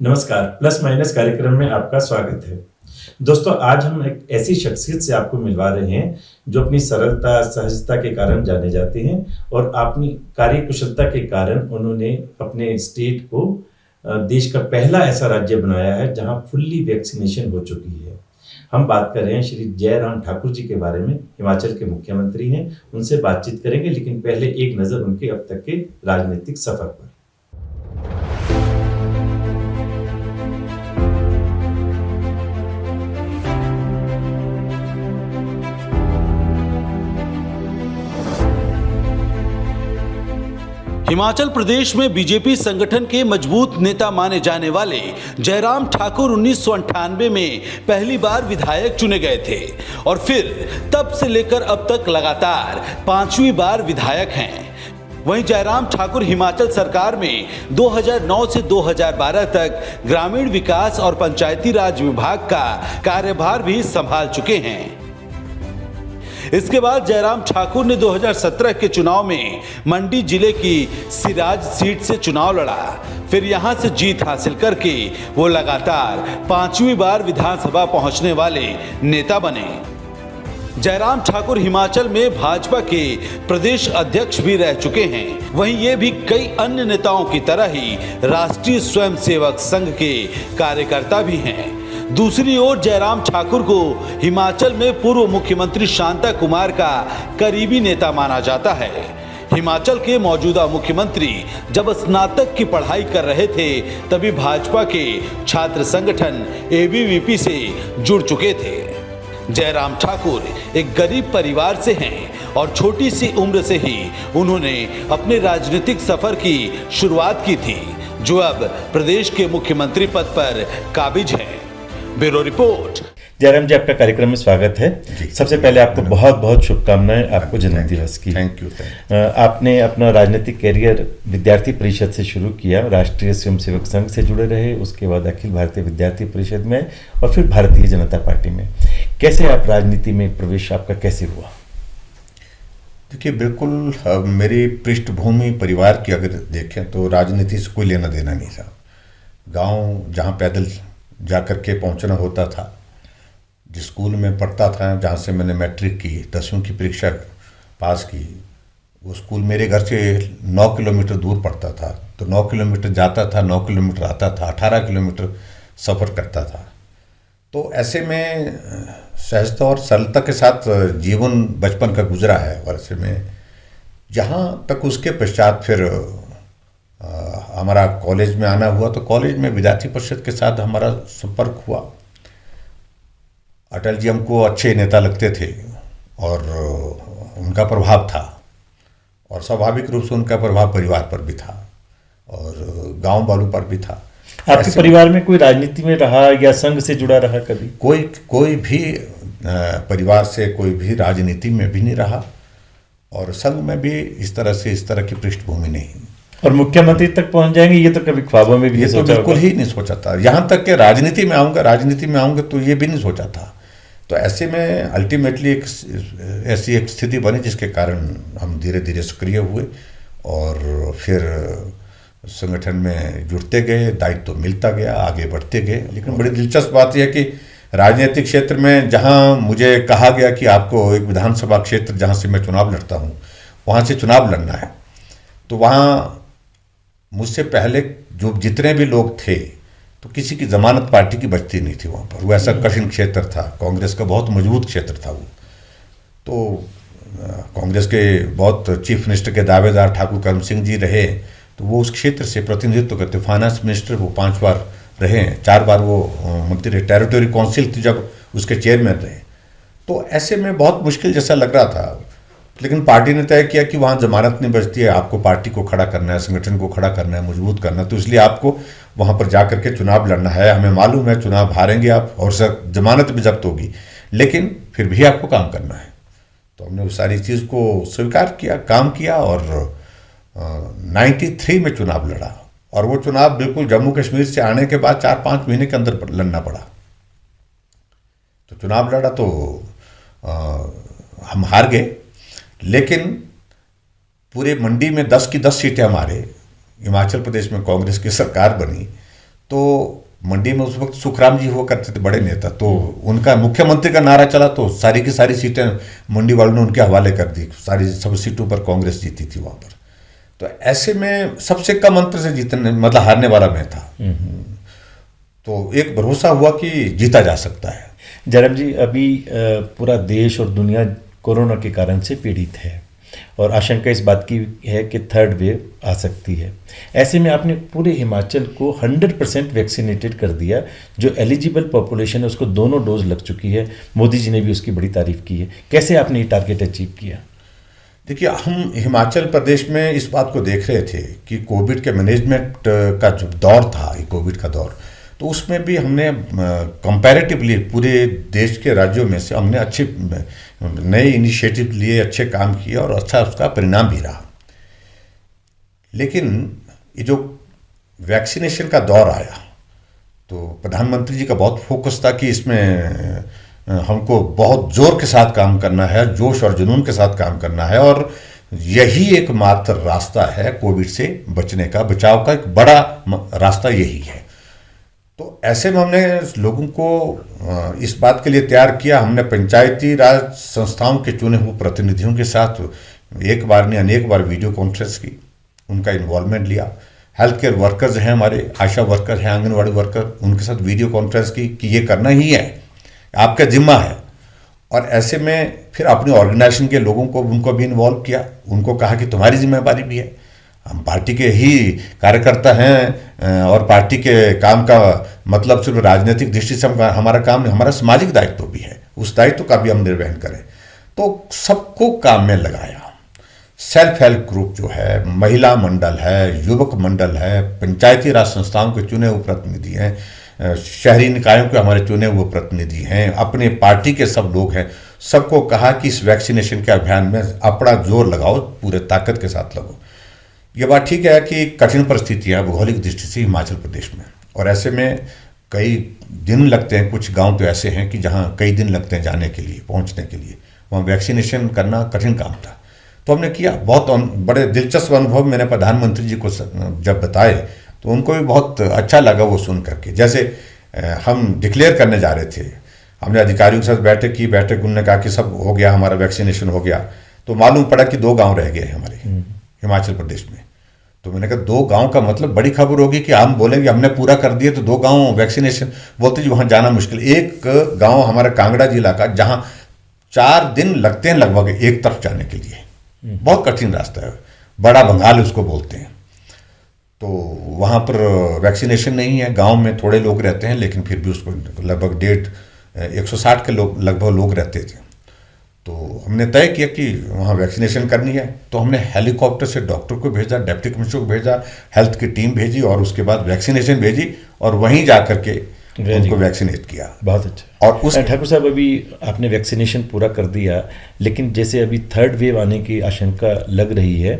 नमस्कार, plus minus कार्यक्रम में आपका स्वागत है। दोस्तों, आज हम एक ऐसी शख्सियत से आपको मिलवा रहे हैं जो अपनी सरलता, सहजता के कारण जाने जाते हैं और अपनी कार्यकुशलता के कारण उन्होंने अपने स्टेट को देश का पहला ऐसा राज्य बनाया है जहां फुल्ली वैक्सीनेशन हो चुकी है। हम बात कर रहे हैं श्री जयराम ठाकुर जी के बारे में। हिमाचल के मुख्यमंत्री हैं, उनसे बातचीत करेंगे, लेकिन पहले एक नज़र उनके अब तक के राजनीतिक सफर पर। हिमाचल प्रदेश में बीजेपी संगठन के मजबूत नेता माने जाने वाले जयराम ठाकुर 1998 में पहली बार विधायक चुने गए थे और फिर तब से लेकर अब तक लगातार 5वीं बार विधायक हैं। वहीं जयराम ठाकुर हिमाचल सरकार में 2009 से 2012 तक ग्रामीण विकास और पंचायती राज विभाग का कार्यभार भी संभाल चुके हैं। इसके बाद जयराम ठाकुर ने 2017 के चुनाव में मंडी जिले की सिराज सीट से चुनाव लड़ा। फिर यहां से जीत हासिल करके वो लगातार 5वीं बार विधानसभा पहुंचने वाले नेता बने। जयराम ठाकुर हिमाचल में भाजपा के प्रदेश अध्यक्ष भी रह चुके हैं। वहीं ये भी कई अन्य नेताओं की तरह ही राष्ट्रीय स्वयंसेवक संघ के कार्यकर्ता भी हैं। दूसरी ओर जयराम ठाकुर को हिमाचल में पूर्व मुख्यमंत्री शांता कुमार का करीबी नेता माना जाता है। हिमाचल के मौजूदा मुख्यमंत्री जब स्नातक की पढ़ाई कर रहे थे तभी भाजपा के छात्र संगठन एबीवीपी से जुड़ चुके थे। जयराम ठाकुर एक गरीब परिवार से हैं और छोटी सी उम्र से ही उन्होंने अपने राजनीतिक सफर की शुरुआत की थी, जो अब प्रदेश के मुख्यमंत्री पद पर काबिज हैं। Bureau report. जयराम जी, आपका कार्यक्रम में स्वागत है। सबसे पहले आपको बहुत बहुत शुभकामनाएं आपको जन्मदिवस की। Thank you. आपने अपना राजनीतिक कैरियर विद्यार्थी परिषद से शुरू किया, राष्ट्रीय स्वयंसेवक संघ से जुड़े रहे, उसके बाद अखिल भारतीय विद्यार्थी परिषद में और फिर भारतीय जनता पार्टी में। कैसे आप राजनीति में प्रवेश आपका कैसे हुआ? देखिए, बिल्कुल मेरी पृष्ठभूमि परिवार की अगर देखें तो राजनीति से कोई लेना देना नहीं था। गाँव जहाँ पैदल जाकर के पहुंचना होता था, जिस स्कूल में पढ़ता था, जहाँ से मैंने मैट्रिक की 10वीं की परीक्षा पास की, वो स्कूल मेरे घर से 9 किलोमीटर दूर पड़ता था। तो 9 किलोमीटर जाता था, 9 किलोमीटर आता था, 18 किलोमीटर सफ़र करता था। तो ऐसे में सहजता और सरलता के साथ जीवन बचपन का गुजरा है। और ऐसे में जहाँ तक उसके पश्चात फिर हमारा कॉलेज में आना हुआ, तो कॉलेज में विद्यार्थी परिषद के साथ हमारा संपर्क हुआ। अटल जी हमको अच्छे नेता लगते थे और उनका प्रभाव था, और स्वाभाविक रूप से उनका प्रभाव परिवार पर भी था और गांव वालों पर भी था। आपके परिवार में कोई राजनीति में रहा या संघ से जुड़ा रहा कभी? कोई भी परिवार से कोई भी राजनीति में भी नहीं रहा और संघ में भी इस तरह की पृष्ठभूमि नहीं। और मुख्यमंत्री तक पहुंच जाएंगे ये तो कभी ख्वाबों में भी ये तो बिल्कुल ही नहीं सोचा था। यहाँ तक कि राजनीति में आऊँगा तो ये भी नहीं सोचा था। तो ऐसे में अल्टीमेटली ऐसी एक स्थिति बनी जिसके कारण हम धीरे धीरे सक्रिय हुए और फिर संगठन में जुड़ते गए, दायित्व तो मिलता गया, आगे बढ़ते गए। लेकिन बड़ी दिलचस्प बात यह है कि राजनीतिक क्षेत्र में जहाँ मुझे कहा गया कि आपको एक विधानसभा क्षेत्र जहाँ से मैं चुनाव लड़ता हूँ वहाँ से चुनाव लड़ना है, तो वहाँ मुझसे पहले जो जितने भी लोग थे तो किसी की जमानत पार्टी की बचती नहीं थी वहाँ पर। वो ऐसा कठिन क्षेत्र था, कांग्रेस का बहुत मजबूत क्षेत्र था वो। तो कांग्रेस के बहुत चीफ मिनिस्टर के दावेदार ठाकुर कर्म सिंह जी रहे, तो वो उस क्षेत्र से प्रतिनिधित्व करते। फाइनेंस मिनिस्टर वो 5 बार रहे, 4 बार वो मंत्री रहे, टेरिटोरी काउंसिल थी जब उसके चेयरमैन रहे। तो ऐसे में बहुत मुश्किल जैसा लग रहा था, लेकिन पार्टी ने तय किया कि वहाँ जमानत नहीं बचती है, आपको पार्टी को खड़ा करना है, संगठन को खड़ा करना है, मजबूत करना है, तो इसलिए आपको वहाँ पर जा करके चुनाव लड़ना है। हमें मालूम है चुनाव हारेंगे आप और जमानत भी जब्त होगी, लेकिन फिर भी आपको काम करना है। तो हमने उस सारी चीज़ को स्वीकार किया, काम किया और 93 में चुनाव लड़ा। और वो चुनाव बिल्कुल जम्मू कश्मीर से आने के बाद 4-5 महीने के अंदर लड़ना पड़ा। तो चुनाव लड़ा तो हम हार गए, लेकिन पूरे मंडी में 10 की 10 सीटें हमारे। हिमाचल प्रदेश में कांग्रेस की सरकार बनी, तो मंडी में उस वक्त सुखराम जी हुआ करते थे, बड़े नेता, तो उनका मुख्यमंत्री का नारा चला तो सारी की सारी सीटें मंडी वालों ने उनके हवाले कर दी, सारी सब सीटों पर कांग्रेस जीती थी वहाँ पर। तो ऐसे में सबसे कम अंतर से जीतने मतलब हारने वाला मैं था, तो एक भरोसा हुआ कि जीता जा सकता है। जयराम जी, अभी पूरा देश और दुनिया कोरोना के कारण से पीड़ित है और आशंका इस बात की है कि थर्ड वेव आ सकती है। ऐसे में आपने पूरे हिमाचल को 100% वैक्सीनेटेड कर दिया। जो एलिजिबल पॉपुलेशन है उसको दोनों डोज लग चुकी है। मोदी जी ने भी उसकी बड़ी तारीफ की है। कैसे आपने ये टारगेट अचीव किया? देखिए, हम हिमाचल प्रदेश में इस बात को देख रहे थे कि कोविड के मैनेजमेंट का जो दौर था, ये कोविड का दौर, तो उसमें भी हमने कंपैरेटिवली पूरे देश के राज्यों में से हमने अच्छे नए इनिशिएटिव लिए, अच्छे काम किए और अच्छा उसका परिणाम भी रहा। लेकिन ये जो वैक्सीनेशन का दौर आया तो प्रधानमंत्री जी का बहुत फोकस था कि इसमें हमको बहुत जोर के साथ काम करना है, जोश और जुनून के साथ काम करना है और यही एकमात्र रास्ता है कोविड से बचने का, बचाव का एक बड़ा रास्ता यही है। तो ऐसे में हमने लोगों को इस बात के लिए तैयार किया। हमने पंचायती राज संस्थाओं के चुने हुए प्रतिनिधियों के साथ एक बार नहीं अनेक बार वीडियो कॉन्फ्रेंस की, उनका इन्वॉल्वमेंट लिया। हेल्थ केयर वर्कर्स हैं, हमारे आशा वर्कर हैं, आंगनवाड़ी वर्कर, उनके साथ वीडियो कॉन्फ्रेंस की कि ये करना ही है, आपका जिम्मा है। और ऐसे में फिर अपने ऑर्गेनाइजेशन के लोगों को उनको भी इन्वॉल्व किया, उनको कहा कि तुम्हारी जिम्मेदारी भी है, हम पार्टी के ही कार्यकर्ता हैं और पार्टी के काम का मतलब सिर्फ राजनीतिक दृष्टि से हमारा काम नहीं, हमारा सामाजिक दायित्व भी है, उस दायित्व का भी हम निर्वहन करें। तो सबको काम में लगाया। सेल्फ हेल्प ग्रुप जो है, महिला मंडल है, युवक मंडल है, पंचायती राज संस्थाओं के चुने हुए प्रतिनिधि हैं, शहरी निकायों के हमारे चुने हुए प्रतिनिधि हैं, अपने पार्टी के सब लोग हैं, सबको कहा कि इस वैक्सीनेशन के अभियान में अपना जोर लगाओ, पूरे ताकत के साथ लगो। ये बात ठीक है कि कठिन परिस्थितियाँ भौगोलिक दृष्टि से हिमाचल प्रदेश में, और ऐसे में कई दिन लगते हैं। कुछ गांव तो ऐसे हैं कि जहां कई दिन लगते हैं जाने के लिए, पहुंचने के लिए, वहाँ वैक्सीनेशन करना कठिन काम था। तो हमने किया। बहुत बड़े दिलचस्प अनुभव मैंने प्रधानमंत्री जी को जब बताए तो उनको भी बहुत अच्छा लगा वो सुन करके। जैसे हम डिक्लेयर करने जा रहे थे, हमने अधिकारियों के साथ बैठक की, बैठक उन्होंने कहा कि सब हो गया, हमारा वैक्सीनेशन हो गया, तो मालूम पड़ा कि 2 गाँव रह गए हमारे हिमाचल प्रदेश में। तो मैंने कहा 2 गांव का मतलब बड़ी खबर होगी कि हम बोलेंगे हमने पूरा कर दिया तो 2 गांव वैक्सीनेशन, बोलते जी वहाँ जाना मुश्किल। एक गांव हमारा कांगड़ा जिला का जहाँ 4 दिन लगते हैं लगभग एक तरफ जाने के लिए, बहुत कठिन रास्ता है, बड़ा बंगाल उसको बोलते हैं। तो वहाँ पर वैक्सीनेशन नहीं है, गाँव में थोड़े लोग रहते हैं, लेकिन फिर भी उसको लगभग 160 के लगभग लोग रहते थे। तो हमने तय किया कि वहाँ वैक्सीनेशन करनी है। तो हमने हेलीकॉप्टर से डॉक्टर को भेजा, डिप्टी कमिश्नर को भेजा, हेल्थ की टीम भेजी और उसके बाद वैक्सीनेशन भेजी और वहीं जा करके उनको वैक्सीनेट किया। बहुत अच्छा। और उस ठाकुर साहब, अभी आपने वैक्सीनेशन पूरा कर दिया, लेकिन जैसे अभी थर्ड वेव आने की आशंका लग रही है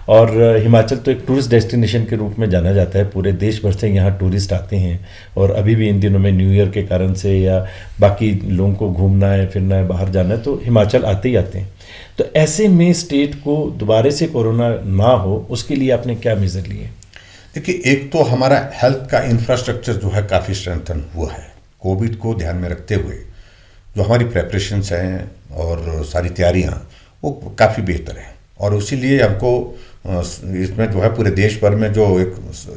और हिमाचल तो एक टूरिस्ट डेस्टिनेशन के रूप में जाना जाता है, पूरे देश भर से यहाँ टूरिस्ट आते हैं और अभी भी इन दिनों में न्यू ईयर के कारण से या बाकी लोगों को घूमना है, फिरना है, बाहर जाना है, तो हिमाचल आते ही आते हैं। तो ऐसे में स्टेट को दोबारा से कोरोना ना हो, उसके लिए आपने क्या मेजर लिए? देखिए, एक तो हमारा हेल्थ का इंफ्रास्ट्रक्चर जो है काफ़ी स्ट्रेंथन हुआ है। कोविड को ध्यान में रखते हुए जो हमारी प्रेपरेशंस हैं और सारी तैयारियां वो काफ़ी बेहतर हैं और इसीलिए हमको इसमें जो है पूरे देश भर में जो एक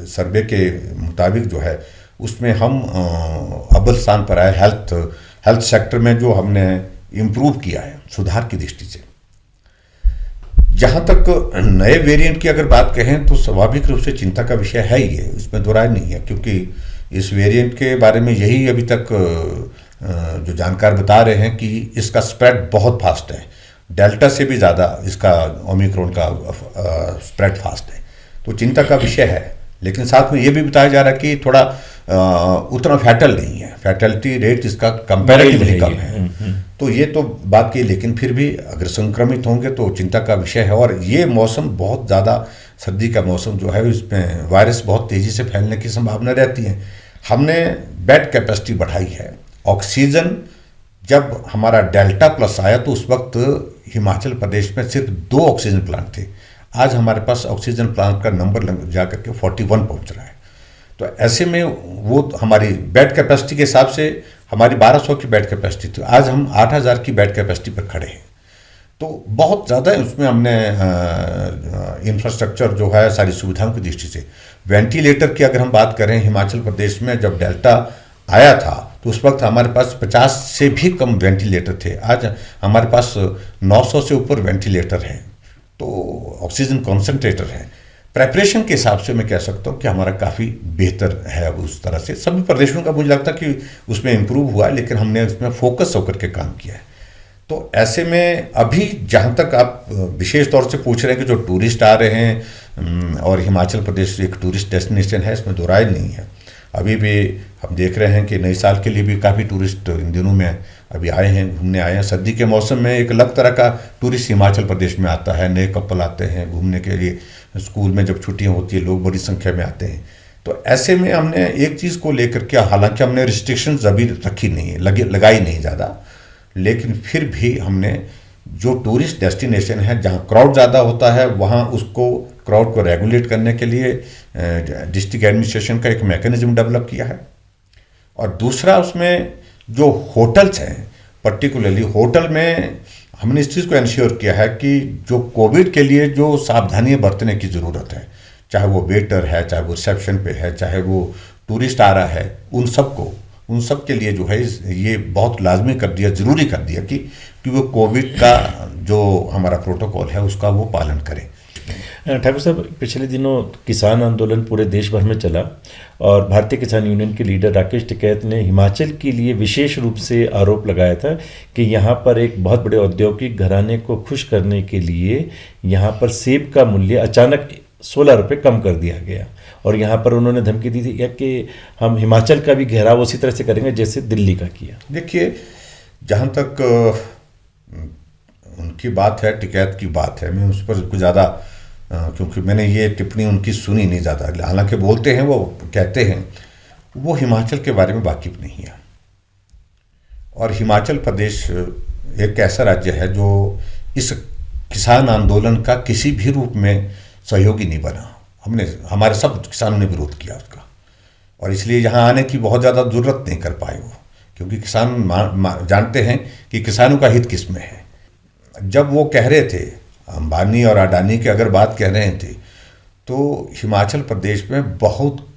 सर्वे के मुताबिक जो है उसमें हम अव्वल स्थान पर आए। हेल्थ सेक्टर में जो हमने इम्प्रूव किया है सुधार की दृष्टि से। जहाँ तक नए वेरिएंट की अगर बात कहें तो स्वाभाविक रूप से चिंता का विषय है ही है, इसमें दो राय नहीं है, क्योंकि इस वेरिएंट के बारे में यही अभी तक जो जानकार बता रहे हैं कि इसका स्प्रेड बहुत फास्ट है, डेल्टा से भी ज़्यादा इसका ओमिक्रॉन का स्प्रेड फास्ट है, तो चिंता का विषय है। लेकिन साथ में ये भी बताया जा रहा है कि थोड़ा उतना फैटल नहीं है, फैटलिटी रेट इसका कंपैरेटिवली कम है, तो ये तो बात की। लेकिन फिर भी अगर संक्रमित होंगे तो चिंता का विषय है। और ये मौसम बहुत ज़्यादा सर्दी का मौसम जो है इसमें वायरस बहुत तेज़ी से फैलने की संभावना रहती है। हमने बेड कैपेसिटी बढ़ाई है। ऑक्सीजन जब हमारा डेल्टा प्लस आया तो उस वक्त हिमाचल प्रदेश में सिर्फ 2 ऑक्सीजन प्लांट थे। आज हमारे पास ऑक्सीजन प्लांट का नंबर जा करके 41 पहुँच रहा है। तो ऐसे में वो हमारी बेड कैपेसिटी के हिसाब से हमारी 1200 की बेड कैपेसिटी थी, आज हम 8000 की बेड कैपेसिटी पर खड़े हैं। तो बहुत ज़्यादा उसमें हमने इंफ्रास्ट्रक्चर जो है सारी सुविधाओं की दृष्टि से, वेंटिलेटर की अगर हम बात करें, हिमाचल प्रदेश में जब डेल्टा आया था तो उस वक्त हमारे पास 50 से भी कम वेंटिलेटर थे, आज हमारे पास 900 से ऊपर वेंटिलेटर हैं, तो ऑक्सीजन कॉन्सेंट्रेटर है। प्रेपरेशन के हिसाब से मैं कह सकता हूँ कि हमारा काफ़ी बेहतर है। अब उस तरह से सभी प्रदेशों का मुझे लगता है कि उसमें इम्प्रूव हुआ है, लेकिन हमने उसमें फोकस होकर के काम किया है। तो ऐसे में अभी जहाँ तक आप विशेष तौर से पूछ रहे हैं कि जो टूरिस्ट आ रहे हैं और हिमाचल प्रदेश एक टूरिस्ट डेस्टिनेशन है, इसमें दो राय नहीं है। अभी भी हम देख रहे हैं कि नए साल के लिए भी काफ़ी टूरिस्ट इन दिनों में अभी आए हैं, घूमने आए हैं। सर्दी के मौसम में एक अलग तरह का टूरिस्ट हिमाचल प्रदेश में आता है, नए कपल आते हैं घूमने के लिए, स्कूल में जब छुट्टियां होती है लोग बड़ी संख्या में आते हैं। तो ऐसे में हमने एक चीज़ को लेकर के, हालांकि हमने रिस्ट्रिक्शंस अभी रखी नहीं है, लगाई नहीं ज़्यादा, लेकिन फिर भी हमने जो टूरिस्ट डेस्टिनेशन है जहाँ क्राउड ज़्यादा होता है वहाँ उसको क्राउड को रेगुलेट करने के लिए डिस्ट्रिक्ट एडमिनिस्ट्रेशन का एक मैकेनिज्म डेवलप किया है। और दूसरा उसमें जो होटल्स हैं, पर्टिकुलरली होटल में हमने इस चीज़ को इंश्योर किया है कि जो कोविड के लिए जो सावधानियां बरतने की ज़रूरत है, चाहे वो वेटर है, चाहे वो रिसेप्शन पे है, चाहे वो टूरिस्ट आ रहा है, उन सब के लिए जो है ये बहुत लाजमी कर दिया, ज़रूरी कर दिया कि वो कोविड का जो हमारा प्रोटोकॉल है उसका वो पालन करें। ठाकुर साहब, पिछले दिनों किसान आंदोलन पूरे देश भर में चला और भारतीय किसान यूनियन के लीडर राकेश टिकैत ने हिमाचल के लिए विशेष रूप से आरोप लगाया था कि यहाँ पर एक बहुत बड़े औद्योगिक घराने को खुश करने के लिए यहाँ पर सेब का मूल्य अचानक 16 रुपये कम कर दिया गया, और यहाँ पर उन्होंने धमकी दी थी कि हम हिमाचल का भी घेराव उसी तरह से करेंगे जैसे दिल्ली का किया। देखिए, जहाँ तक उनकी बात है, टिकैत की बात है, मैं उस पर कुछ ज़्यादा, क्योंकि मैंने ये टिप्पणी उनकी सुनी नहीं ज़्यादा, हालांकि बोलते हैं, वो कहते हैं, वो हिमाचल के बारे में वाकिफ नहीं है। और हिमाचल प्रदेश एक ऐसा राज्य है जो इस किसान आंदोलन का किसी भी रूप में सहयोगी नहीं बना। हमारे सब किसानों ने विरोध किया उसका, और इसलिए यहाँ आने की बहुत ज़्यादा ज़रूरत नहीं कर पाए वो, क्योंकि किसान जानते हैं कि किसानों का हित किस में है। जब वो कह रहे थे, अंबानी और अडानी की अगर बात कह रहे थे, तो हिमाचल प्रदेश में बहुत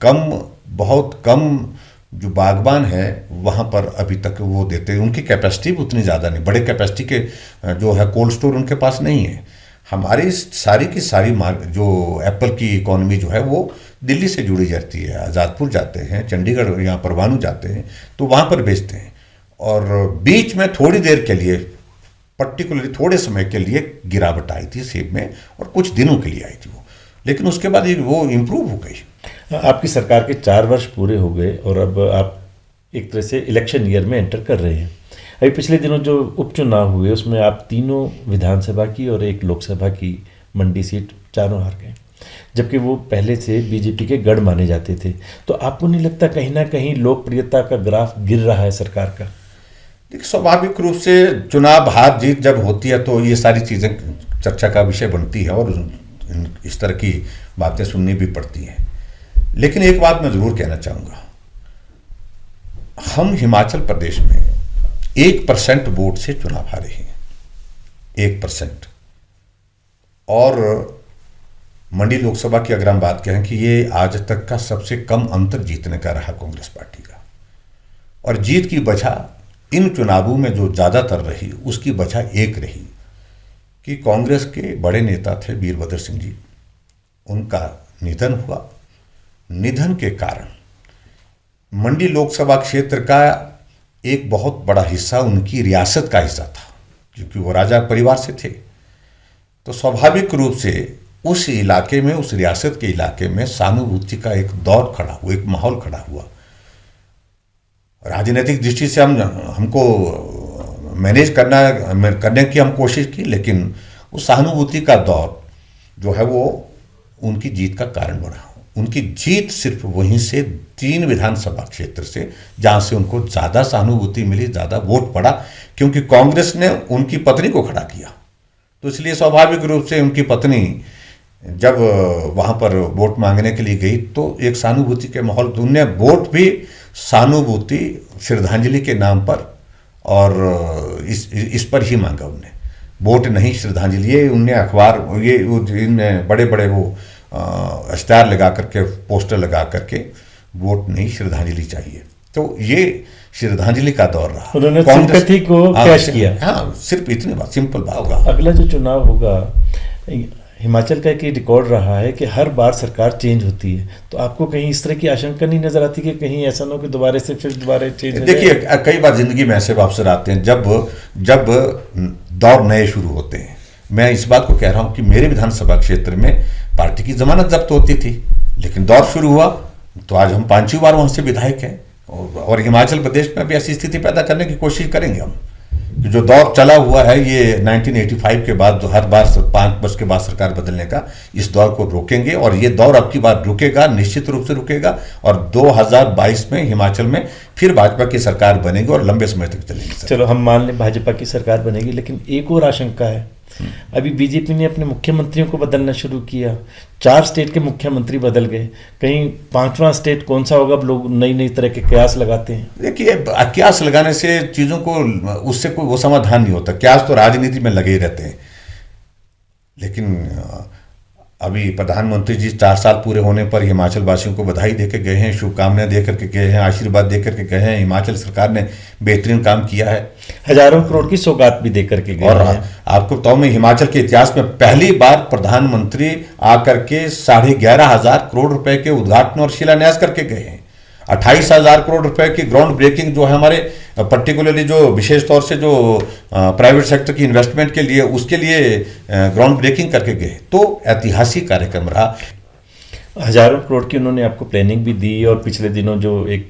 कम जो बागबान है वहाँ पर अभी तक वो देते हैं। उनकी कैपेसिटी भी उतनी ज़्यादा नहीं, बड़े कैपेसिटी के जो है कोल्ड स्टोर उनके पास नहीं है। हमारी सारी की सारी जो एप्पल की इकोनॉमी जो है वो दिल्ली से जुड़ी जाती है, आज़ादपुर जाते हैं, चंडीगढ़ यहाँ परवाणू जाते हैं, तो वहाँ पर बेचते हैं। और बीच में थोड़ी देर के लिए, पर्टिकुलरली थोड़े समय के लिए गिरावट आई थी सेब में, और कुछ दिनों के लिए आई थी वो, लेकिन उसके बाद वो इम्प्रूव हो गई। आपकी सरकार के 4 वर्ष पूरे हो गए और अब आप एक तरह से इलेक्शन ईयर में एंटर कर रहे हैं। अभी पिछले दिनों जो उपचुनाव हुए उसमें आप 3 विधानसभा की और 1 लोकसभा की मंडी सीट चारों हार गए, जबकि वो पहले से बीजेपी के गढ़ माने जाते थे। तो आपको नहीं लगता कहीं ना कहीं लोकप्रियता का ग्राफ गिर रहा है सरकार का? देखिए, स्वाभाविक रूप से चुनाव हार जीत जब होती है तो ये सारी चीज़ें चर्चा का विषय बनती है और इस तरह की बातें सुननी भी पड़ती हैं। लेकिन एक बात मैं ज़रूर कहना चाहूँगा, हम हिमाचल प्रदेश में 1% वोट से चुनाव हारे हैं, 1%। और मंडी लोकसभा की अगर हम बात करें कि ये आज तक का सबसे कम अंतर जीतने का रहा कांग्रेस पार्टी का। और जीत की वजह इन चुनावों में जो ज़्यादातर रही उसकी वजह एक रही कि कांग्रेस के बड़े नेता थे वीरभद्र सिंह जी, उनका निधन हुआ। निधन के कारण मंडी लोकसभा क्षेत्र का एक बहुत बड़ा हिस्सा उनकी रियासत का हिस्सा था, क्योंकि वो राजा परिवार से थे। तो स्वाभाविक रूप से उस इलाके में, उस रियासत के इलाके में सहानुभूति का एक दौर खड़ा हुआ, एक माहौल खड़ा हुआ। राजनीतिक दृष्टि से हमको मैनेज करने की हम कोशिश की, लेकिन उस सहानुभूति का दौर जो है वो उनकी जीत का कारण बना। उनकी जीत सिर्फ वहीं से 3 विधानसभा क्षेत्र से, जहाँ से उनको ज़्यादा सहानुभूति मिली, ज़्यादा वोट पड़ा, क्योंकि कांग्रेस ने उनकी पत्नी को खड़ा किया। तो इसलिए स्वाभाविक रूप से उनकी पत्नी जब वहाँ पर वोट मांगने के लिए गई तो एक सहानुभूति के माहौल, उनने वोट भी सहानुभूति श्रद्धांजलि के नाम पर और इस पर ही मांगा उनने, वोट नहीं श्रद्धांजलि। ये उनने अखबार, ये इन बड़े बड़े वो स्टार लगा करके, पोस्टर लगा करके, वोट नहीं श्रद्धांजलि चाहिए। तो ये श्रद्धांजलि का दौर रहा, उन्होंने सिंपैथी को कैश किया। हाँ, सिर्फ इतनी बात, सिंपल बात होगा। अगला जो चुनाव होगा, हिमाचल का एक रिकॉर्ड रहा है कि हर बार सरकार चेंज होती है, तो आपको कहीं इस तरह की आशंका नहीं नजर आती कि कहीं ऐसा ना हो कि दोबारा से फिर दोबारा चेंज? देखिए, कई बार जिंदगी में ऐसे अवसर आते हैं जब दौर नए शुरू होते हैं। मैं इस बात को कह रहा हूं कि मेरे विधानसभा क्षेत्र में पार्टी की जमानत जब्त होती थी, लेकिन दौर शुरू हुआ तो आज हम 5वीं बार वहां से विधायक हैं, और हिमाचल प्रदेश में भी ऐसी स्थिति पैदा करने की कोशिश करेंगे हम। जो दौर चला हुआ है ये 1985 के बाद, जो हर बार 5 वर्ष के बाद सरकार बदलने का, इस दौर को रोकेंगे, और ये दौर अब की बार रुकेगा, निश्चित रूप से रुकेगा, और 2022 में हिमाचल में फिर भाजपा की सरकार बनेगी और लंबे समय तक चलेगी। चलो हम मान लें भाजपा की सरकार बनेगी, लेकिन एक और आशंका है, अभी बीजेपी ने अपने मुख्यमंत्रियों को बदलना शुरू किया, 4 स्टेट के मुख्यमंत्री बदल गए, कहीं 5वां स्टेट कौन सा होगा? अब लोग नई नई तरह के कयास लगाते हैं। देखिए, कयास लगाने से चीज़ों को, उससे कोई वो समाधान नहीं होता। कयास तो राजनीति में लगे ही रहते हैं, लेकिन अभी प्रधानमंत्री जी 4 साल पूरे होने पर हिमाचल वासियों को बधाई देकर गए हैं, शुभकामनाएं देकर के गए हैं, आशीर्वाद देकर के गए हैं। हिमाचल सरकार ने बेहतरीन काम किया है, हजारों करोड़ की सौगात भी देकर के गए और हैं। आपको बताऊं, मैं हिमाचल के इतिहास में पहली बार प्रधानमंत्री आकर के 11,500 करोड़ रुपए के उद्घाटन और शिलान्यास करके गए हैं। 28,000 करोड़ रुपए की ग्राउंड ब्रेकिंग जो है हमारे, पर्टिकुलरली जो विशेष तौर से जो प्राइवेट सेक्टर की इन्वेस्टमेंट के लिए, उसके लिए ग्राउंड ब्रेकिंग करके गए। तो ऐतिहासिक कार्यक्रम रहा। हजारों करोड़ की उन्होंने आपको प्लानिंग भी दी, और पिछले दिनों जो एक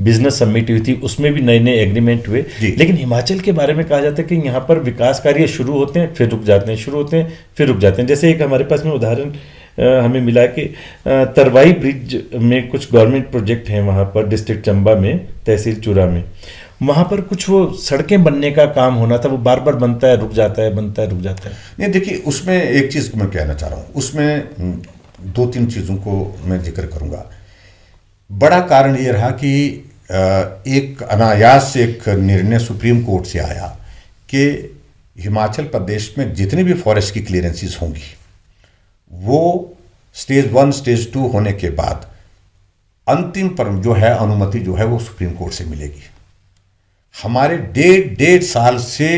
बिजनेस समिट हुई थी उसमें भी नए नए एग्रीमेंट हुए। लेकिन हिमाचल के बारे में कहा जाता है कि यहाँ पर विकास कार्य शुरू होते हैं फिर रुक जाते हैं, शुरू होते हैं फिर रुक जाते हैं। जैसे एक हमारे पास में उदाहरण हमें मिला कि तरवाई ब्रिज में कुछ गवर्नमेंट प्रोजेक्ट हैं वहाँ पर, डिस्ट्रिक्ट चंबा में, तहसील चूरा में, वहाँ पर कुछ वो सड़कें बनने का काम होना था, वो बार बार बनता है रुक जाता है, बनता है रुक जाता है। नहीं, देखिए, उसमें एक चीज़ मैं कहना चाह रहा हूँ, उसमें 2-3 चीज़ों को मैं जिक्र करूँगा। बड़ा कारण ये रहा कि एक अनायास एक निर्णय सुप्रीम कोर्ट से आया कि हिमाचल प्रदेश में जितनी भी फॉरेस्ट की क्लियरेंसेस होंगी वो स्टेज 1 स्टेज 2 होने के बाद अंतिम पर जो है अनुमति जो है वो सुप्रीम कोर्ट से मिलेगी। हमारे 1.5 साल से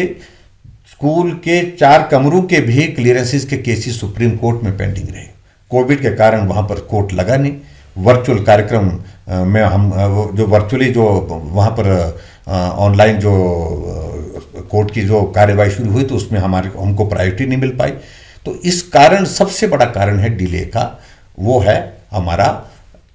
स्कूल के 4 कमरों के भी क्लियरेंसेस के केसेस सुप्रीम कोर्ट में पेंडिंग रहे। कोविड के कारण वहाँ पर कोर्ट लगा नहीं। वर्चुअल कार्यक्रम में हम जो वर्चुअली जो वहाँ पर ऑनलाइन जो कोर्ट की जो कार्यवाही शुरू हुई तो उसमें हमको प्रायोरिटी नहीं मिल पाई। तो इस कारण सबसे बड़ा कारण है डिले का, वो है हमारा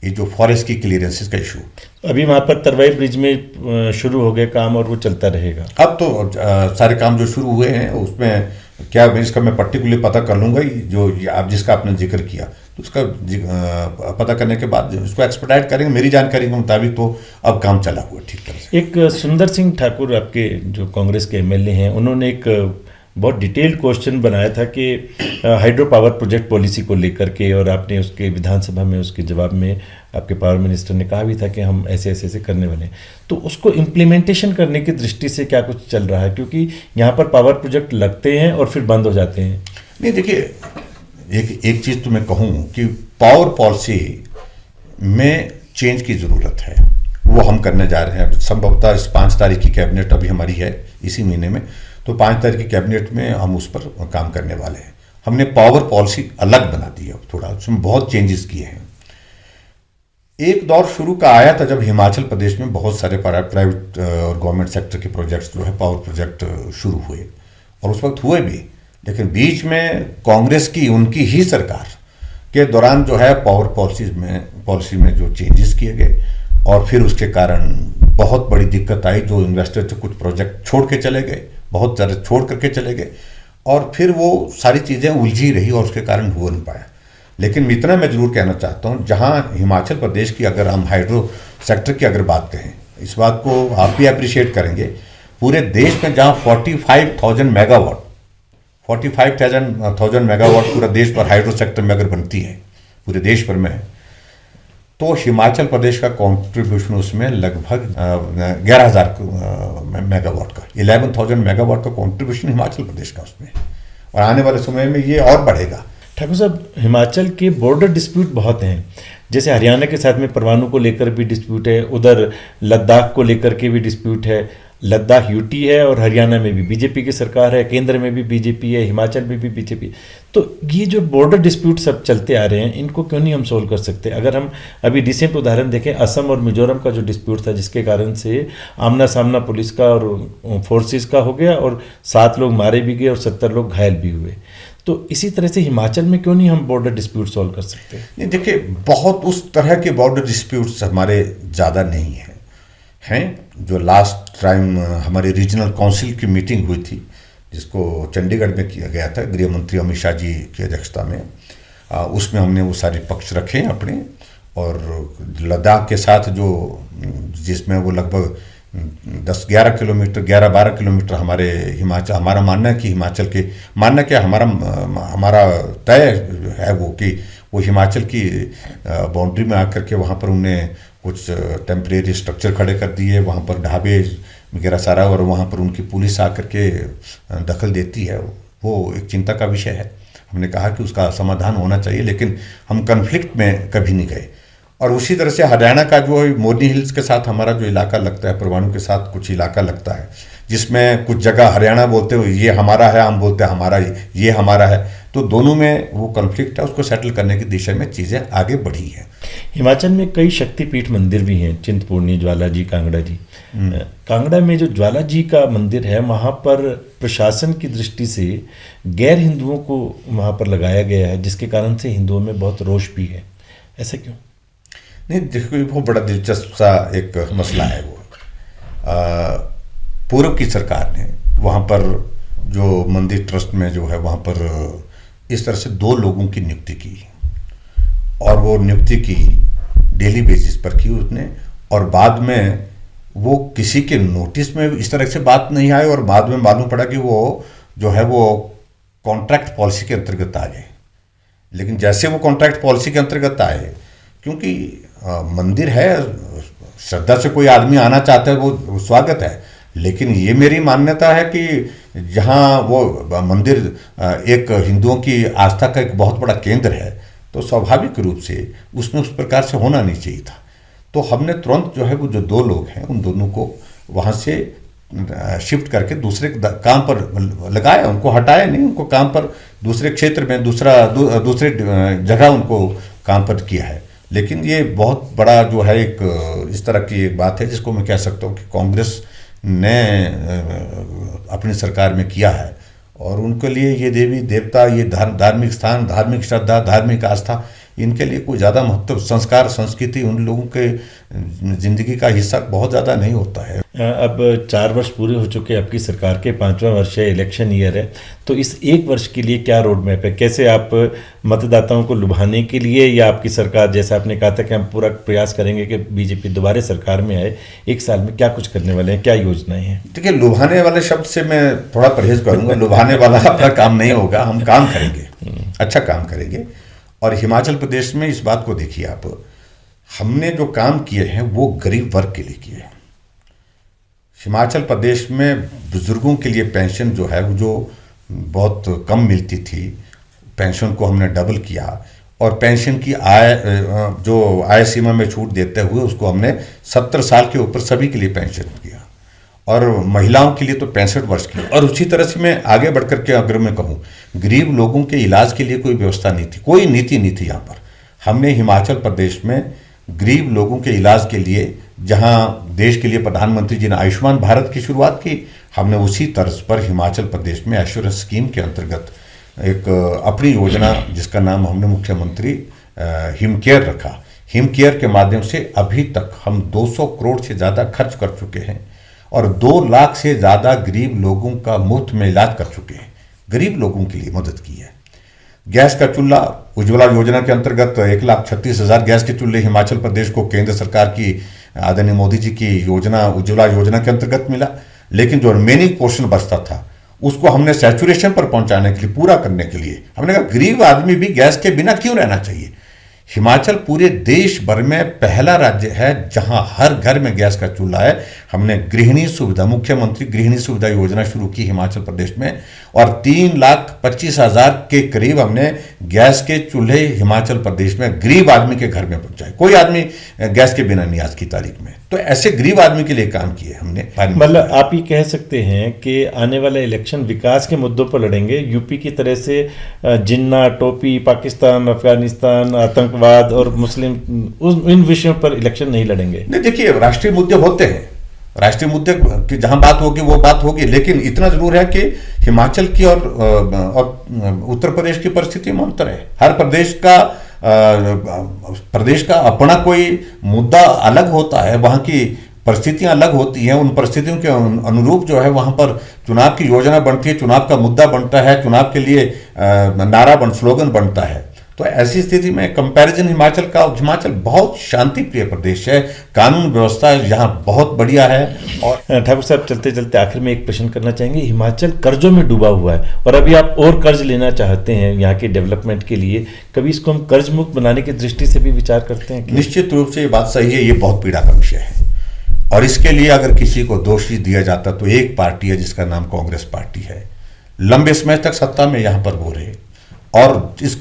ये जो फॉरेस्ट की क्लियरेंसेस का इशू। अभी वहाँ पर तरवाई ब्रिज में शुरू हो गए काम और वो चलता रहेगा। अब तो सारे काम जो शुरू हुए हैं उसमें क्या, इसका मैं पर्टिकुलर पता कर लूँगा, जो आप जिसका आपने जिक्र किया तो उसका पता करने के बाद उसको एक्सपेडाइट करेंगे। मेरी जानकारी के मुताबिक तो अब काम चला हुआ ठीक तरह से। एक सुंदर सिंह ठाकुर आपके जो कांग्रेस के एमएलए हैं, उन्होंने एक बहुत डिटेल्ड क्वेश्चन बनाया था कि हाइड्रो पावर प्रोजेक्ट पॉलिसी को लेकर के, और आपने उसके विधानसभा में उसके जवाब में आपके पावर मिनिस्टर ने कहा भी था कि हम ऐसे ऐसे ऐसे करने वाले हैं। तो उसको इम्प्लीमेंटेशन करने की दृष्टि से क्या कुछ चल रहा है, क्योंकि यहाँ पर पावर प्रोजेक्ट लगते हैं और फिर बंद हो जाते हैं। नहीं, देखिए, एक चीज़ तो मैं कहूँ कि पावर पॉलिसी में चेंज की ज़रूरत है, वो हम करने जा रहे हैं। संभवतः इस 5 तारीख की कैबिनेट अभी हमारी है इसी महीने में, तो 5 तारीख की कैबिनेट में हम उस पर काम करने वाले हैं। हमने पावर पॉलिसी अलग बना दी है, अब थोड़ा उसमें बहुत चेंजेस किए हैं। एक दौर शुरू का आया था जब हिमाचल प्रदेश में बहुत सारे प्राइवेट और गवर्नमेंट सेक्टर के प्रोजेक्ट्स जो है पावर प्रोजेक्ट शुरू हुए, और उस वक्त हुए भी, लेकिन बीच में कांग्रेस की उनकी ही सरकार के दौरान जो है पावर पॉलिसी में जो चेंजेस किए गए, और फिर उसके कारण बहुत बड़ी दिक्कत आई। जो इन्वेस्टर थे कुछ प्रोजेक्ट छोड़ के चले गए, बहुत सारे छोड़ करके चले गए, और फिर वो सारी चीज़ें उलझी रही और उसके कारण हो नहीं पाया। लेकिन इतना मैं जरूर कहना चाहता हूँ, जहाँ हिमाचल प्रदेश की अगर हम हाइड्रो सेक्टर की अगर बात करें, इस बात को आप भी अप्रिशिएट करेंगे, पूरे देश में जहाँ 45,000 मेगावाट 45,000 मेगावाट पूरा देश पर हाइड्रो सेक्टर में अगर बनती है, पूरे देश भर में है, तो हिमाचल प्रदेश का कंट्रीब्यूशन उसमें लगभग 11,000 मेगावाट का, 11,000 मेगावाट का कंट्रीब्यूशन हिमाचल प्रदेश का उसमें, और आने वाले समय में ये और बढ़ेगा। ठाकुर साहब, हिमाचल के बॉर्डर डिस्प्यूट बहुत हैं, जैसे हरियाणा के साथ में परवाणु को लेकर भी डिस्प्यूट है, उधर लद्दाख को लेकर के भी डिस्प्यूट है, लद्दाख यूटी है और हरियाणा में भी बीजेपी की सरकार है, केंद्र में भी बीजेपी है, हिमाचल में भी बीजेपी। तो ये जो बॉर्डर डिस्प्यूट सब चलते आ रहे हैं, इनको क्यों नहीं हम सोल्व कर सकते? अगर हम अभी रिसेंट उदाहरण देखें, असम और मिजोरम का जो डिस्प्यूट था, जिसके कारण से आमना सामना पुलिस का और फोर्सेस का हो गया और 7 लोग मारे भी गए और 70 लोग घायल भी हुए। तो इसी तरह से हिमाचल में क्यों नहीं हम बॉर्डर डिस्प्यूट सॉल्व कर सकते? नहीं, देखिए, बहुत उस तरह के बॉर्डर डिस्प्यूट्स हमारे ज़्यादा नहीं हैं। जो लास्ट टाइम हमारी रीजनल काउंसिल की मीटिंग हुई थी, जिसको चंडीगढ़ में किया गया था गृह मंत्री अमित शाह जी की अध्यक्षता में, उसमें हमने वो सारे पक्ष रखे हैं अपने, और लद्दाख के साथ जो जिसमें वो लगभग 10-11 किलोमीटर 11-12 किलोमीटर हमारे हिमाचल, हमारा मानना है कि हिमाचल के, मानना क्या, हमारा तय है वो कि वो हिमाचल की बाउंड्री में आकर के वहाँ पर उन्हें कुछ टेम्परेरी स्ट्रक्चर खड़े कर दिए, वहाँ पर ढाबे वगैरह सारा, और वहाँ पर उनकी पुलिस आकर के दखल देती है। वो एक चिंता का विषय है। हमने कहा कि उसका समाधान होना चाहिए, लेकिन हम कन्फ्लिक्ट में कभी नहीं गए। और उसी तरह से हरियाणा का जो मोरनी हिल्स के साथ हमारा जो इलाका लगता है, परवाणु के साथ कुछ इलाका लगता है, जिसमें कुछ जगह हरियाणा बोलते हुए ये हमारा है, हम बोलते हैं हमारा ये हमारा है, तो दोनों में वो कॉन्फ्लिक्ट है, उसको सेटल करने की दिशा में चीज़ें आगे बढ़ी हैं। हिमाचल में कई शक्तिपीठ मंदिर भी हैं, चिंतपूर्णी, ज्वाला जी, कांगड़ा जी। कांगड़ा में जो ज्वाला जी का मंदिर है, वहाँ पर प्रशासन की दृष्टि से गैर हिंदुओं को वहाँ पर लगाया गया है, जिसके कारण से हिंदुओं में बहुत रोष भी है। ऐसा क्यों? नहीं, देखो, वो बड़ा दिलचस्प सा एक मसला है। वो पूर्व की सरकार ने वहाँ पर जो मंदिर ट्रस्ट में जो है वहाँ पर इस तरह से 2 लोगों की नियुक्ति की, और वो नियुक्ति की डेली बेसिस पर की उसने, और बाद में वो किसी के नोटिस में इस तरह से बात नहीं आई, और बाद में मालूम पड़ा कि वो जो है वो कॉन्ट्रैक्ट पॉलिसी के अंतर्गत आ गए। लेकिन जैसे वो कॉन्ट्रैक्ट पॉलिसी के अंतर्गत आए, क्योंकि मंदिर है, श्रद्धा से कोई आदमी आना चाहता है, वो स्वागत है, लेकिन ये मेरी मान्यता है कि जहाँ वो मंदिर एक हिंदुओं की आस्था का एक बहुत बड़ा केंद्र है, तो स्वाभाविक रूप से उसमें उस प्रकार से होना नहीं चाहिए था। तो हमने तुरंत जो है वो जो 2 लोग हैं, उन दोनों को वहाँ से शिफ्ट करके दूसरे काम पर लगाया, उनको हटाया नहीं, उनको काम पर दूसरे क्षेत्र में दूसरे जगह उनको काम पर किया है। लेकिन ये बहुत बड़ा जो है एक इस तरह की एक बात है, जिसको मैं कह सकता हूँ कि कांग्रेस ने अपनी सरकार में किया है, और उनके लिए ये देवी देवता, ये धार्मिक स्थान, धार्मिक श्रद्धा, धार्मिक आस्था, इनके लिए कोई ज़्यादा महत्व, संस्कार, संस्कृति उन लोगों के ज़िंदगी का हिस्सा बहुत ज़्यादा नहीं होता है। अब 4 वर्ष पूरे हो चुके हैं आपकी सरकार के, 5वां वर्ष है, इलेक्शन ईयर है, तो इस 1 वर्ष के लिए क्या रोड मैप है? कैसे आप मतदाताओं को लुभाने के लिए, या आपकी सरकार, जैसा आपने कहा था कि हम पूरा प्रयास करेंगे कि बीजेपी दोबारा सरकार में आए, 1 साल में क्या कुछ करने वाले हैं, क्या योजनाएं हैं? देखिए, लुभाने वाले शब्द से मैं थोड़ा परहेज करूँगा। लुभाने वाला अपना काम नहीं होगा, हम काम करेंगे, अच्छा काम करेंगे। और हिमाचल प्रदेश में इस बात को देखिए आप, हमने जो काम किए हैं वो गरीब वर्ग के लिए किए हैं। हिमाचल प्रदेश में बुजुर्गों के लिए पेंशन जो है वो जो बहुत कम मिलती थी, पेंशन को हमने डबल किया, और पेंशन की आय सीमा में छूट देते हुए उसको हमने 70 साल के ऊपर सभी के लिए पेंशन किया, और महिलाओं के लिए तो 65 वर्ष की। और उसी तरह से मैं आगे बढ़कर के अगर मैं कहूँ, गरीब लोगों के इलाज के लिए कोई व्यवस्था नहीं थी, कोई नीति नहीं थी यहाँ पर। हमने हिमाचल प्रदेश में गरीब लोगों के इलाज के लिए, जहाँ देश के लिए प्रधानमंत्री जी ने आयुष्मान भारत की शुरुआत की, हमने उसी तर्ज पर हिमाचल प्रदेश में एश्योरेंस स्कीम के अंतर्गत एक अपनी योजना, जिसका नाम हमने मुख्यमंत्री हिम केयर रखा। हिम केयर के माध्यम से अभी तक हम 200 करोड़ से ज़्यादा खर्च कर चुके हैं, और 2 लाख से ज़्यादा गरीब लोगों का मुफ्त में इलाज कर चुके हैं, गरीब लोगों के लिए मदद की है। गैस का चूल्हा उज्ज्वला योजना के अंतर्गत 1,36,000 गैस के चूल्हे हिमाचल प्रदेश को केंद्र सरकार की आदरणीय मोदी जी की योजना उज्ज्वला योजना के अंतर्गत मिला। लेकिन जो रिमेनिंग पोर्शन बचता था उसको हमने सैचुरेशन पर पहुंचाने के लिए, पूरा करने के लिए हमने कहा गरीब आदमी भी गैस के बिना क्यों रहना चाहिए। हिमाचल पूरे देश भर में पहला राज्य है जहां हर घर में गैस का चूल्हा है। हमने गृहिणी सुविधा, मुख्यमंत्री गृहिणी सुविधा योजना शुरू की हिमाचल प्रदेश में, और 3,25,000 के करीब हमने गैस के चूल्हे हिमाचल प्रदेश में गरीब आदमी के घर में पहुंचाए। कोई आदमी गैस के बिना नहीं आज की तारीख में। तो ऐसे गरीब आदमी के लिए काम किए हमने। मतलब आप ये कह सकते हैं कि आने वाले इलेक्शन विकास के मुद्दों पर लड़ेंगे, यूपी की तरह से जिन्ना टोपी, पाकिस्तान, अफगानिस्तान, आतंकवाद और मुस्लिम, इन विषयों पर इलेक्शन नहीं लड़ेंगे। नहीं, देखिए राष्ट्रीय मुद्दे होते हैं, राष्ट्रीय मुद्दे की जहां बात होगी वो बात होगी, लेकिन इतना जरूर है कि हिमाचल की और उत्तर प्रदेश की परिस्थिति में अंतर है। हर प्रदेश का अपना कोई मुद्दा अलग होता है, वहां की परिस्थितियां अलग होती हैं। उन परिस्थितियों के अनुरूप जो है वहां पर चुनाव की योजना बनती है, चुनाव का मुद्दा बनता है, चुनाव के लिए स्लोगन बनता है। तो ऐसी स्थिति में कंपैरिजन हिमाचल बहुत शांति प्रिय प्रदेश है, कानून व्यवस्था यहाँ बहुत बढ़िया है। और ठाकुर साहब, चलते चलते आखिर में एक प्रश्न करना चाहेंगे। हिमाचल कर्जों में डूबा हुआ है और अभी आप और कर्ज लेना चाहते हैं यहाँ के डेवलपमेंट के लिए, कभी इसको हम कर्ज मुक्त बनाने की दृष्टि से भी विचार करते हैं? निश्चित रूप से ये बात सही है, ये बहुत पीड़ा का विषय है। और इसके लिए अगर किसी को दोषी दिया जाता तो एक पार्टी है जिसका नाम कांग्रेस पार्टी है। लंबे समय तक सत्ता में यहाँ पर वो रहे और इस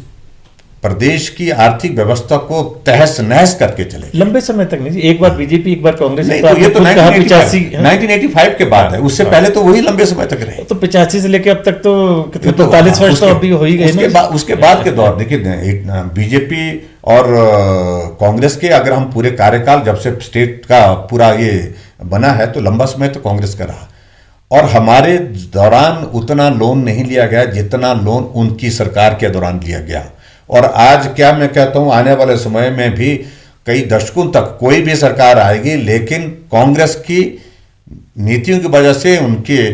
प्रदेश की आर्थिक व्यवस्था को तहस नहस करके चले। लंबे समय तक नहीं, एक बार बीजेपी एक बार कांग्रेस। नहीं, तो ये तो 1985 के बाद है, उससे पहले तो वही लंबे समय तक रहे। तो 85 से लेकर अब तक तो 45 वर्ष तो अभी हो ही गए। उसके बाद के दौर देखिए, बीजेपी और कांग्रेस के अगर हम पूरे कार्यकाल जब से स्टेट का पूरा ये बना है तो लंबा समय तो कांग्रेस का रहा, और हमारे दौरान उतना लोन नहीं लिया गया जितना लोन उनकी सरकार के दौरान लिया गया। और आज क्या मैं कहता हूं, आने वाले समय में भी कई दशकों तक कोई भी सरकार आएगी, लेकिन कांग्रेस की नीतियों की वजह से, उनके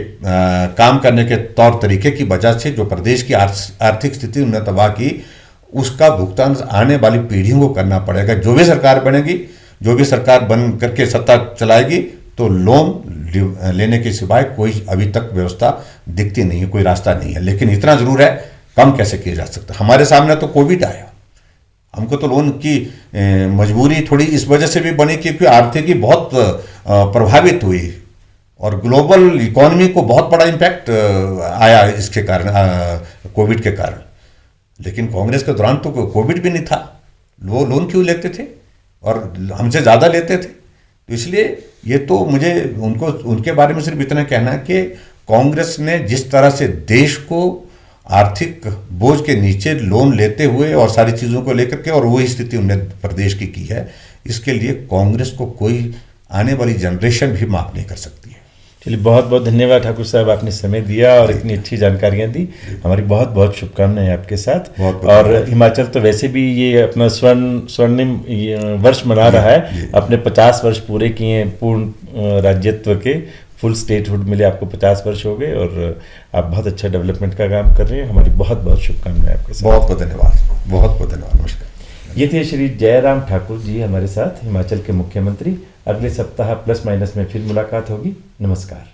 काम करने के तौर तरीके की वजह से जो प्रदेश की आर्थिक स्थिति उन्होंने तबाह की, उसका भुगतान आने वाली पीढ़ियों को करना पड़ेगा। जो भी सरकार बनेगी, जो भी सरकार बन करके सत्ता चलाएगी, तो लोन लेने के सिवाय कोई अभी तक व्यवस्था दिखती नहीं है, कोई रास्ता नहीं है। लेकिन इतना जरूर है, कम कैसे किया जा सकता। हमारे सामने तो कोविड आया, हमको तो लोन की मजबूरी थोड़ी इस वजह से भी बनी क्योंकि आर्थिकी बहुत प्रभावित हुई और ग्लोबल इकोनॉमी को बहुत बड़ा इम्पैक्ट आया इसके कारण, कोविड के कारण। लेकिन कांग्रेस के दौरान तो कोविड भी नहीं था, वो लोन क्यों लेते थे और हमसे ज़्यादा लेते थे। तो इसलिए ये तो मुझे उनके बारे में सिर्फ इतना कहना है कि कांग्रेस ने जिस तरह से देश को आर्थिक बोझ के नीचे लोन लेते हुए और सारी चीज़ों को लेकर के, और वही स्थिति उन्होंने प्रदेश की है, इसके लिए कांग्रेस को कोई आने वाली जनरेशन भी माफ नहीं कर सकती है। चलिए, बहुत बहुत धन्यवाद ठाकुर साहब, आपने समय दिया और इतनी अच्छी जानकारियां दी। हमारी बहुत बहुत शुभकामनाएं आपके साथ। और हिमाचल तो वैसे भी ये अपना स्वर्णिम वर्ष मना रहा है, अपने 50 वर्ष पूरे किए पूर्ण राज्यत्व के, फुल स्टेटहुड मिले आपको 50 वर्ष हो गए और आप बहुत अच्छा डेवलपमेंट का काम कर रहे हैं। हमारी बहुत बहुत शुभकामनाएं आपके साथ। बहुत बहुत धन्यवाद, बहुत बहुत धन्यवाद, नमस्कार। ये थे श्री जयराम ठाकुर जी हमारे साथ, हिमाचल के मुख्यमंत्री। अगले सप्ताह प्लस माइनस में फिर मुलाकात होगी। नमस्कार।